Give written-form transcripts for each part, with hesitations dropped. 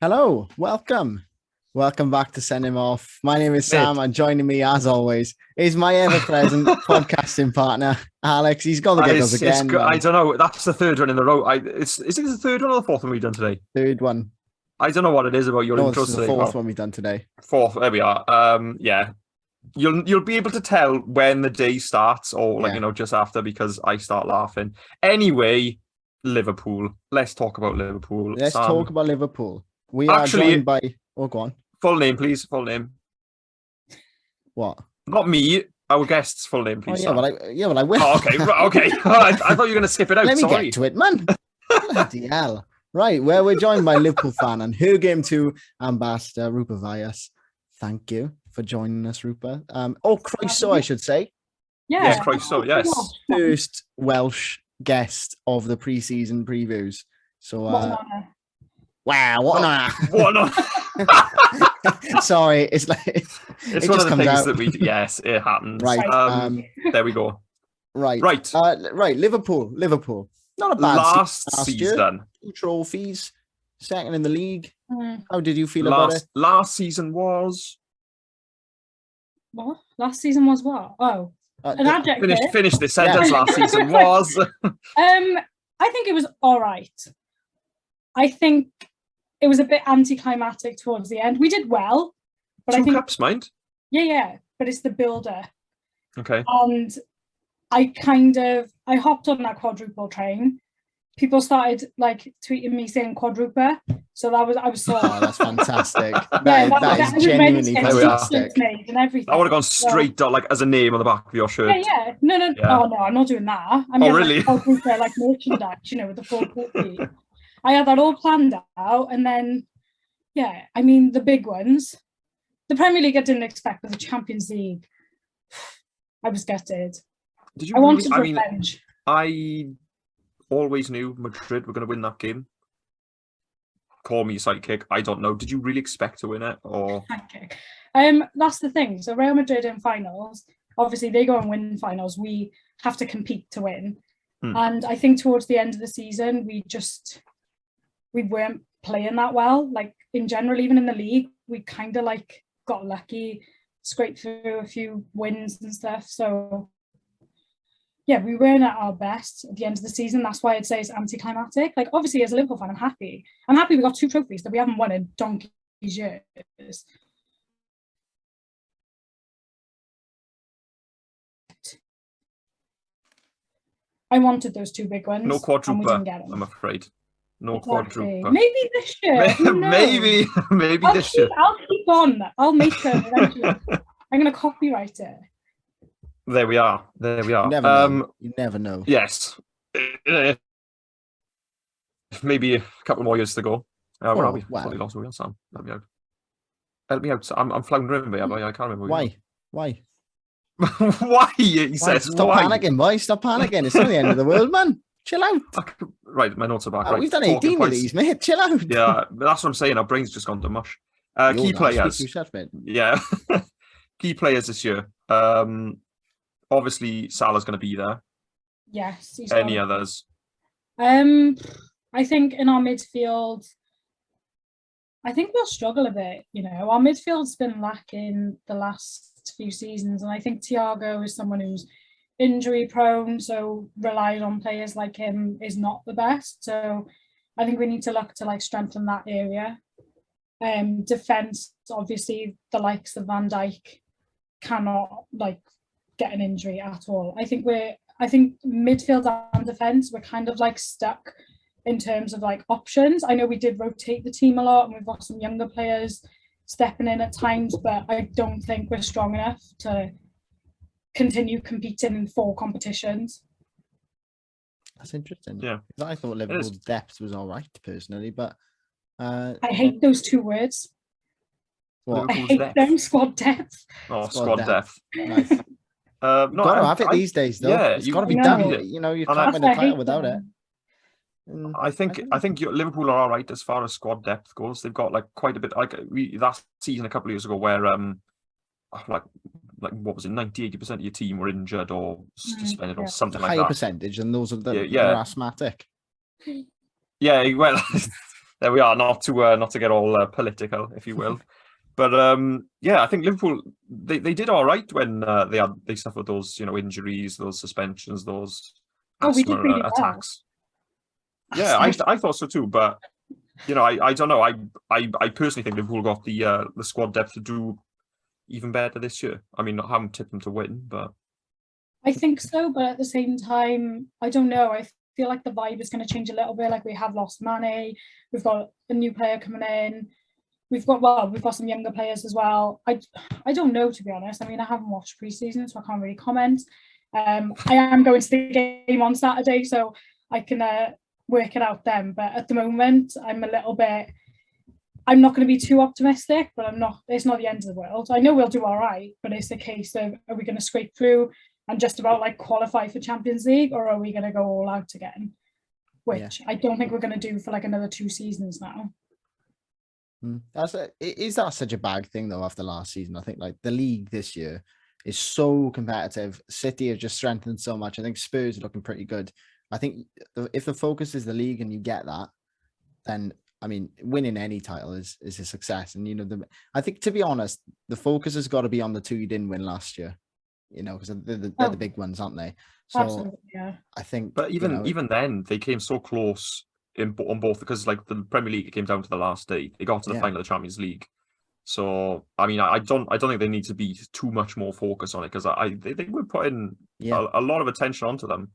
Hello, welcome back to Send Him Off. My name is Sam, Mate. and joining me, as always, is my ever-present podcasting partner, Alex. He's got the giggles again. I don't know. That's the third one in a row. Is it the third one or the fourth one we've done today? Third one. I don't know what it is about your No, intro this is the today. fourth Well, one we've done today. fourth. There we are. Yeah. You'll be able to tell when the day starts, or Yeah. just after, because I start laughing. Anyway, Liverpool. Let's talk about Liverpool. Let's Sam, talk about Liverpool. We Actually- are joined by... Oh, go on. full name, please. Full name. What? Not me. Our guest's full name, Oh, please. yeah, Sam. well, I will. Oh, okay. Okay. I thought you were going to skip it out. Let me Sorry. get to it, man. Bloody hell. Right, well, we're joined by Liverpool fan and Her Game 2 ambassador, Roopa Vyas. Thank you for joining us, Roopa. Croeso, I should say. Yes, Christ. So yes. First Welsh guest of the pre-season previews. So, What an honour. wow, what an honor. What on? Sorry, it's like It's it one just of the comes things out. that we do. Yes, it happens. Right. There we go. Right. Right. Right. Liverpool. Not a bad Last year. season. 2 trophies, second in the league. Mm. How did you feel about it? Last season was What? Last season was what? Oh, an adjective. finish this sentence. Yeah. Last season was I think it was all right. I think it was a bit anticlimactic towards the end. We did well, but I 2 think cups, mind. yeah, but it's the builder. Okay. And I hopped on that quadruple train. People started like tweeting me saying quadruple. So I was so Oh, that's fantastic. yeah, that is was genuinely ready to get There we are. t-shirts made and everything. I would have gone straight down, like as a name on the back of your shirt. Yeah. No. Yeah. Oh no, I'm not doing that. I mean, really? like merchandise, with the full copy. I had that all planned out, and then, yeah, I mean the big ones. The Premier League I didn't expect, but the Champions League, I was gutted. Did you? I wanted I mean, revenge. I always knew Madrid were going to win that game. Call me sidekick. I don't know. Did you really expect to win it, or? Okay. That's the thing. So Real Madrid in finals, obviously they go and win finals. We have to compete to win. And I think towards the end of the season, we weren't playing that well. Like in general, even in the league, we kind of like got lucky, scraped through a few wins and stuff. So yeah, we weren't at our best at the end of the season. That's why I'd say it's anticlimactic. Like obviously as a Liverpool fan, I'm happy. We got 2 trophies that we haven't won in donkey's years. I wanted those 2 big ones. No And we quadruple, didn't get them. I'm afraid. No Exactly. quadruple. Maybe this year. Who knows? Maybe this year. I'll keep on. I'll make it eventually. I'm going to copyright it. There we are. You never know. You never know. Yes. Maybe a couple more years to go. Where are we? wow. Totally lost where we are, Sam. Help me out. Help me out. I'm floundering there, but I can't remember. Why? Why? He says. Stop Why? panicking, boy. Stop panicking. It's not the end of the world, man. Chill out. Right, my notes are back. Right. We've done Talking 18 of points. these, mate. Chill out. Yeah, that's what I'm saying. Our brain's just gone to mush. You're Key not. players. Speak for yourself, mate. Yeah. Key players this year. Obviously, Salah's going to be there. Yes. Any others? I think in our midfield, I think we'll struggle a bit. Our midfield's been lacking the last few seasons, and I think Thiago is someone who's injury prone, so relying on players like him is not the best. So I think we need to look to like strengthen that area. Defense, obviously, the likes of Van Dijk cannot like get an injury at all. I think midfield and defense, we're kind of like stuck in terms of like options. I know we did rotate the team a lot, and we've got some younger players stepping in at times, but I don't think we're strong enough to continue competing in 4 competitions. That's interesting. Yeah. I thought Liverpool's depth was all right, personally, but I hate those 2 words. What? I hate them, squad depth. Oh, Squad squad depth. Nice. No, You've got to have it these days, though. Yeah, it's got to be you done. know. You And can't win a That's why I title hate without it. them. I think Liverpool are all right as far as squad depth goes. They've got like quite a bit. Like that season a couple of years ago, where like what was it, 90-80% of your team were injured or suspended or something like Higher that. percentage, and those of them Yeah. are asthmatic. Yeah, well, there we are. Not to get all political, if you will. But yeah, I think Liverpool they did all right when they suffered those injuries, those suspensions, those We did asthma really well. attacks. Yeah, I thought so too. But I don't know. I personally think Liverpool got the squad depth to do even better this year. I mean, I haven't tipped them to win, but I think so. But at the same time, I don't know. I feel like the vibe is going to change a little bit. Like, we have lost Mane, we've got a new player coming in. We've got some younger players as well. I don't know, to be honest. I mean, I haven't watched preseason, so I can't really comment. I am going to the game on Saturday, so I can work it out then. But at the moment, I'm not going to be too optimistic, but it's not the end of the world. I know we'll do all right, but it's a case of, are we going to scrape through and just about like qualify for Champions League, or are we going to go all out again? Which I don't think we're going to do for like another 2 seasons now. Is that such a bad thing though after last season? I think like the league this year is so competitive. City have just strengthened so much. I think Spurs are looking pretty good. I think if the focus is the league and you get that, then I mean, winning any title is a success. And I think, to be honest, the focus has got to be on the 2 you didn't win last year. Because they're the big ones, aren't they? So absolutely, yeah. I think, but even then they came so close on both, because like the Premier League, it came down to the last day. They got to the final of the Champions League. So I mean, I don't think they need to be too much more focused on it, because they were putting a lot of attention onto them.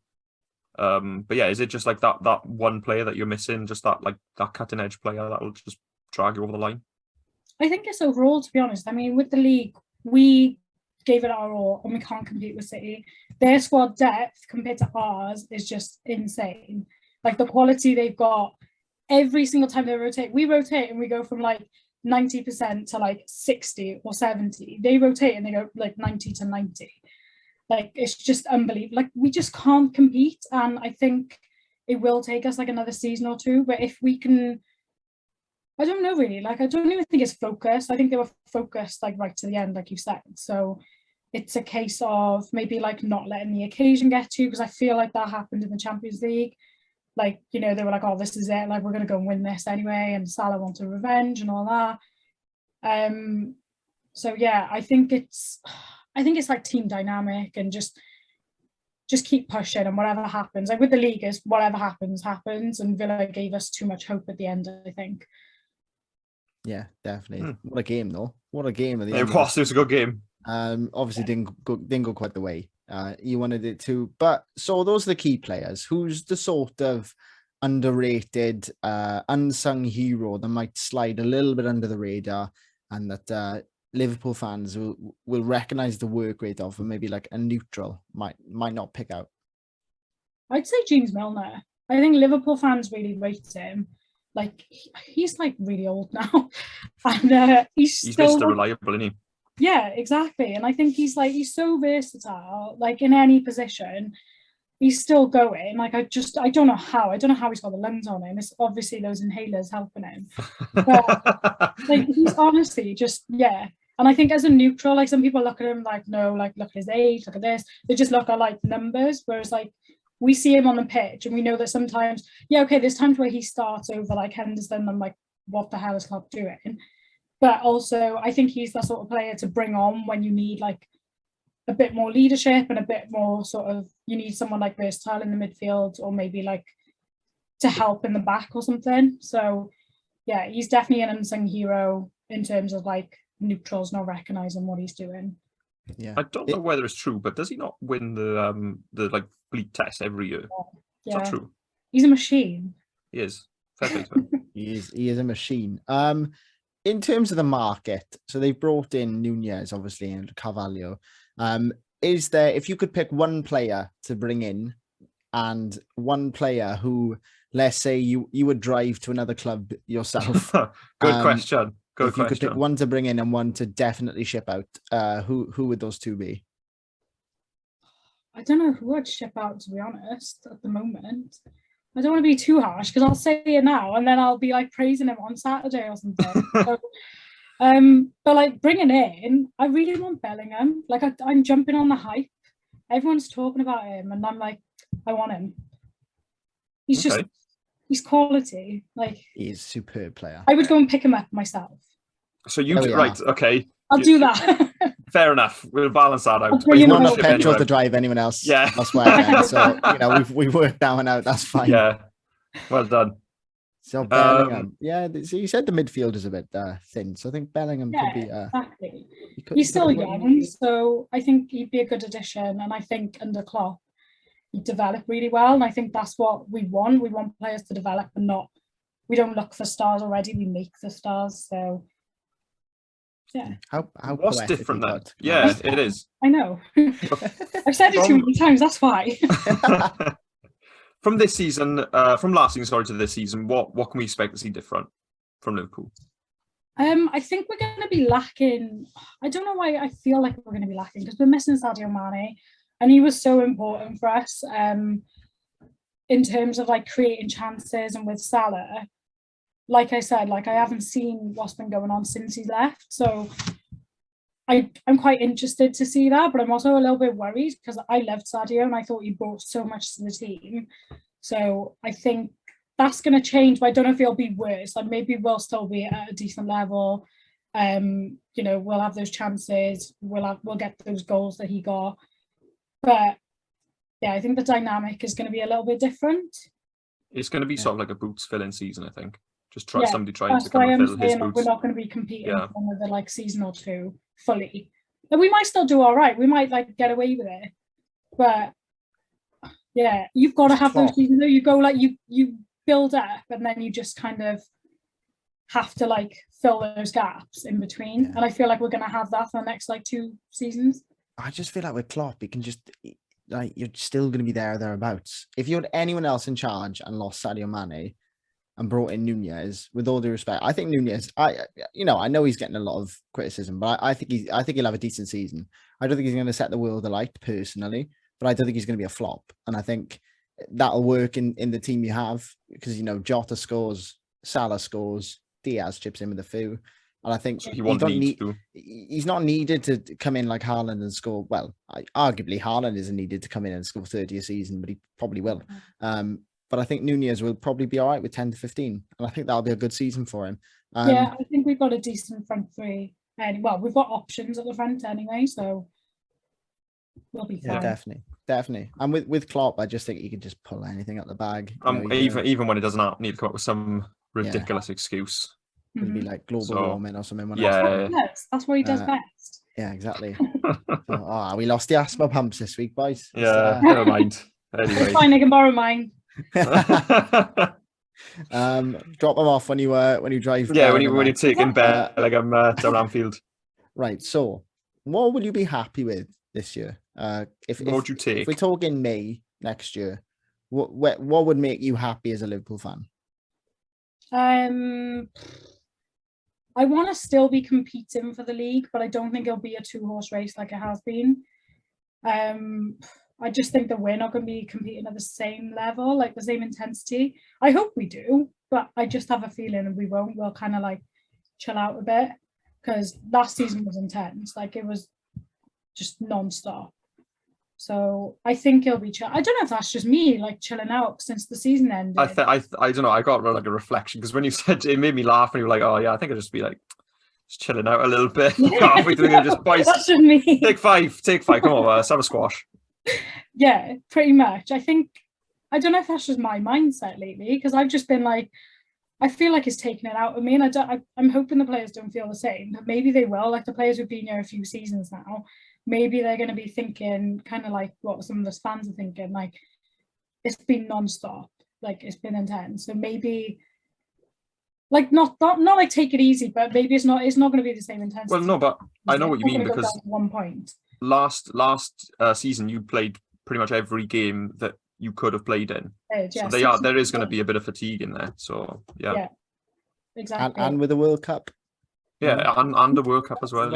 But yeah, is it just like that one player that you're missing, just that cutting edge player that will just drag you over the line? I think it's overall, to be honest. I mean, with the league, we gave it our all and we can't compete with City. Their squad depth compared to ours is just insane. Like, the quality they've got, every single time they rotate, we rotate and we go from like 90% to like 60 or 70. They rotate and they go like 90 to 90. Like, it's just unbelievable. Like, we just can't compete. And I think it will take us like another season or 2. But if we can, I don't know really. Like, I don't even think it's focused. I think they were focused like right to the end, like you said. So it's a case of maybe like not letting the occasion get to you, because I feel like that happened in the Champions League. Like, they were like, oh, this is it. Like, we're going to go and win this anyway. And Salah wanted revenge and all that. So yeah, I think it's like team dynamic, and just keep pushing, and whatever happens. Like with the league, is whatever happens, and Villa gave us too much hope at the end, I think. Yeah, definitely. What a game, though. What a game at the end. It was a good game. Obviously didn't go quite the way you wanted it to. But so those are the key players. Who's the sort of underrated, unsung hero that might slide a little bit under the radar, and that Liverpool fans will recognize the work rate of, and maybe like a neutral might not pick out? I'd say James Milner. I think Liverpool fans really rate him. Like, he's like really old now, and he's still Mr. Reliable, isn't he? Yeah, exactly. And I think he's so versatile. Like, in any position, he's still going. Like, I don't know how. I don't know how he's got the lungs on him. It's obviously those inhalers helping him. But like, he's honestly just, yeah. And I think as a neutral, like, some people look at him like, no, like, look at his age, look at this. They just look at like numbers. Whereas like, we see him on the pitch and we know that sometimes, there's times where he starts over like Henderson. I'm like, what the hell is Klopp doing? But also, I think he's the sort of player to bring on when you need like a bit more leadership and a bit more sort of, you need someone like versatile in the midfield, or maybe like to help in the back or something. So yeah, he's definitely an unsung hero in terms of like neutrals not recognizing what he's doing. Yeah, I don't know whether it's true, but does he not win the like bleep test every year? Yeah. It's not true. He's a machine. He is. Fair play to him. He is a machine. In terms of the market, so they've brought in Nunez, obviously, and Carvalho. Is there, if you could pick one player to bring in, and one player who, let's say you would drive to another club yourself? Good question. If you could pick one to bring in and one to definitely ship out, who would those two be? I don't know who I'd ship out, to be honest, at the moment. I don't want to be too harsh, because I'll say it now and then I'll be like praising him on Saturday or something. So, but like, bringing in, I really want Bellingham. Like, I'm jumping on the hype. Everyone's talking about him and I'm like, I want him. He's just he's quality. Like, He's a superb player. I would go and pick him up myself. So you There we right? are. Okay, I'll do that. fair enough. We'll balance that out. I'll But bring he's him not Not over. enough cheap petrol anyway. to drive anyone else. Yeah. elsewhere then. So we've worked that one out. That's fine. Yeah, well done. So Bellingham, so you said the midfield is a bit thin. So I think Bellingham Yeah, could be. exactly. He could, He's he still could work in young, midfield. so I think he'd be a good addition. And I think under Klopp, he'd develop really well. And I think that's what we want. We want players to develop and not. We don't look for stars already. We make the stars. So yeah. How What's poetically different then? put. Yeah, it is. I know. I've said it too many times. That's why. From this season, from last season, sorry, to this season, what can we expect to see different from Liverpool? I think we're going to be lacking. I don't know why I feel like we're going to be lacking, because we're missing Sadio Mane, and he was so important for us in terms of like creating chances. And with Salah, like I said, like I haven't seen what's been going on since he left, so I'm quite interested to see that, but I'm also a little bit worried because I loved Sadio and I thought he brought so much to the team. So I think that's going to change, but I don't know if it'll be worse. Like maybe we'll still be at a decent level. We'll have those chances. We'll get those goals that he got. But yeah, I think the dynamic is going to be a little bit different. It's going to be sort of like a boots filling season, I think. Just somebody trying to come and fill his boots. We're not going to be competing for another like season or two fully. But we might still do all right. We might like get away with it. But yeah, you've got to have those seasons though. You go like you build up and then you just kind of have to like fill those gaps in between. Yeah. And I feel like we're going to have that for the next like 2 seasons. I just feel like with Klopp, he can just like you're still going to be thereabouts. If you had anyone else in charge and lost Sadio Mane and brought in Nunez, with all due respect, I think Nunez, I know he's getting a lot of criticism, but I think he'll have a decent season. I don't think he's going to set the world alight personally, but I don't think he's going to be a flop. And I think that'll work in the team you have because, Jota scores, Salah scores, Diaz chips in with a few. And I think so he's not needed to come in like Haaland and score. Well, arguably Haaland isn't needed to come in and score 30 a season, but he probably will. But I think Nunez will probably be all right with 10 to 15. And I think that'll be a good season for him. I think we've got a decent front three. We've got options at the front anyway, so we'll be fine. Yeah, definitely. And with Klopp, I just think he can just pull anything out the bag. Even when he doesn't need to come up with some ridiculous excuse. It'll be like global warming or something. That's what he does best. Yeah, exactly. We lost the asthma pumps this week, boys. Yeah, never mind. Anyway. It's fine, I can borrow mine. Drop them off when you drive. Yeah, when you're taking Bellingham down Anfield. Right. So, what would you be happy with this year? What would you take? If we talk in May next year, what would make you happy as a Liverpool fan? I want to still be competing for the league, but I don't think it'll be a 2-horse race like it has been. I just think that we're not going to be competing at the same level, like the same intensity. I hope we do, but I just have a feeling we won't. We'll kind of like chill out a bit because last season was intense. Like it was just non-stop. So I think it'll be chill. I don't know if that's just me like chilling out since the season ended. I don't know. I got like a reflection because when you said it made me laugh and you were like, oh yeah, I think I'll just be like just chilling out a little bit. Halfway through, just boys. That's just me. Take five. Come on, let's have a squash. Yeah, pretty much. I don't know if that's just my mindset lately because I've just been like, I feel like it's taken it out of me, and I'm hoping the players don't feel the same. But maybe they will. Like the players who've been here a few seasons now, maybe they're going to be thinking kind of like what some of the fans are thinking. Like it's been non-stop, like it's been intense. So maybe, like not like take it easy, but maybe it's not going to be the same intensity. Well, no, but I know what you mean because at one point last season you played pretty much every game that you could have played in. So there is going to be a bit of fatigue in there. So yeah exactly. And with the World Cup. Yeah, and the World Cup as well.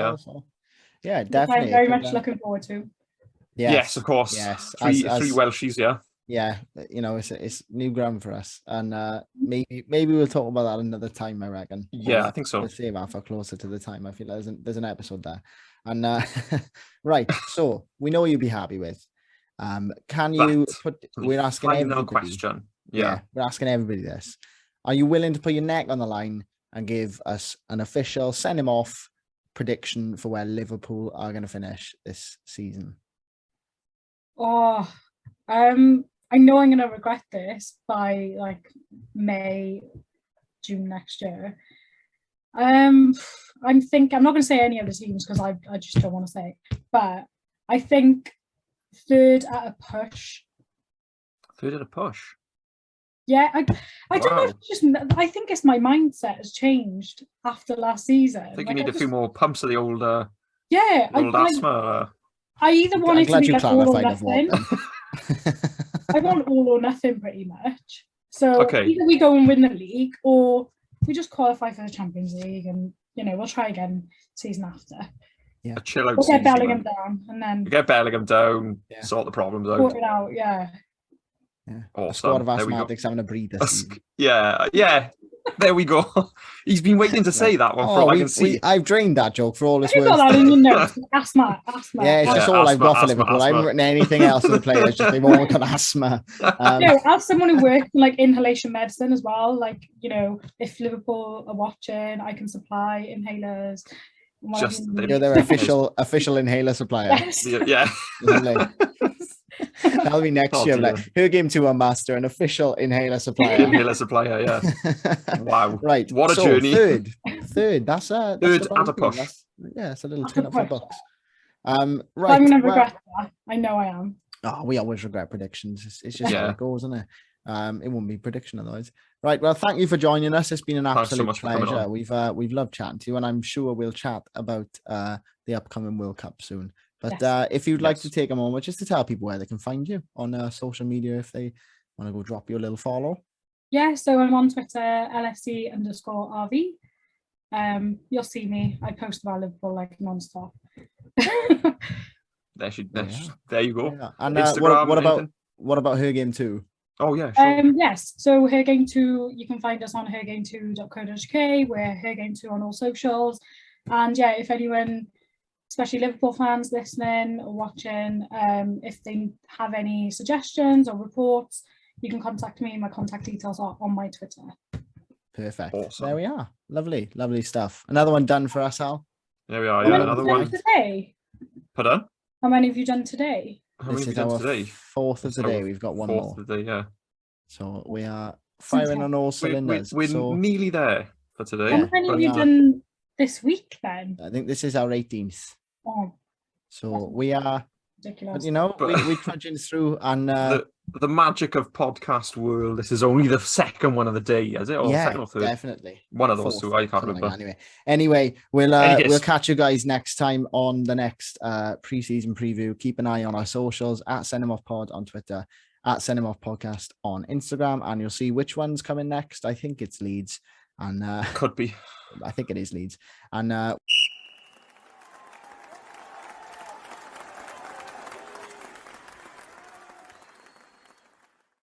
Yeah, definitely. I'm very much looking forward to. Yes, of course. Yes, three Welshies. Yeah, it's new ground for us, and maybe we'll talk about that another time. I reckon. Yeah, I think so. We'll save that for closer to the time. I feel like there's an episode there, and right. So we know you'll be happy with. Can you put? We're asking final question. Yeah. We're asking everybody this. Are you willing to put your neck on the line and give us an official send him off prediction for where Liverpool are going to finish this season? Oh, I know I'm going to regret this by like May, June next year. I'm not going to say any of the teams because I just don't want to say it. But I think third at a push. Third at a push. Yeah, I don't know. Wow. It's just I think it's my mindset has changed after last season. I think you need a few more pumps of the old yeah, asthma. I either want it to be like all or of what nothing. then. I want all or nothing pretty much. So Okay. either we go and win the league or we just qualify for the Champions League and we'll try again season after. Yeah. A chill out We'll season. get Bellingham down and then Get Bellingham down, sort the problems out. sort it out, yeah. A squad of There we go. asthmatics having a breather season. Yeah. There we go. He's been waiting to say that one for I can see. I've drained that joke for all it's Have you worth. got that in your notes? Asthma. Yeah, it's just all I've got for Liverpool. I haven't written anything else in the players. Just they've all got asthma. As someone who works in like inhalation medicine as well, like if Liverpool are watching, I can supply inhalers. You're their official inhaler supplier. Yes. Yeah. That'll be next year. Like her game 2 on master, an official inhaler supplier. Inhaler supplier, yeah. Wow. Right. What a journey. Third. That's third at a push. It's a little turn up for the books. Right. I'm gonna regret that. I know I am. Oh, we always regret predictions. It's just how it goes, isn't it? It wouldn't be prediction otherwise. Right. Well, thank you for joining us. It's been an absolute pleasure. We've loved chatting to you, and I'm sure we'll chat about the upcoming World Cup soon. But if you'd like to take a moment just to tell people where they can find you on social media, if they want to go drop you a little follow. Yeah, so I'm on Twitter, LFC_RV. You'll see me. I post about Liverpool like non-stop. There you go. Yeah. And what about her game 2? Oh yeah, sure. Yes. So her game 2, you can find us on hergame2.co.uk. We're her game 2 on all socials. And if anyone, especially Liverpool fans listening or watching, if they have any suggestions or reports, you can contact me. My contact details are on my Twitter. Perfect. Awesome. There we are. Lovely stuff. Another one done for us, Al. There we are. Yeah, another one. Today? Pardon? How many have you done today? This is our today? 4th of the day. We've got one more. 4th of the day, yeah. So we are firing on all cylinders. We're nearly there for today. How many have you done this week then? I think this is our 18th. Oh, so we are ridiculous. We're trudging through, and the magic of podcast world. This is only the second one of the day, is it? Or second or third? Definitely one of those two. I can't remember. Anyway, we'll catch you guys next time on the next pre-season preview. Keep an eye on our socials at SendHimOffPod on Twitter, at SendHimOffPodcast on Instagram, and you'll see which one's coming next. I think it's Leeds, and could be. I think it is Leeds, and.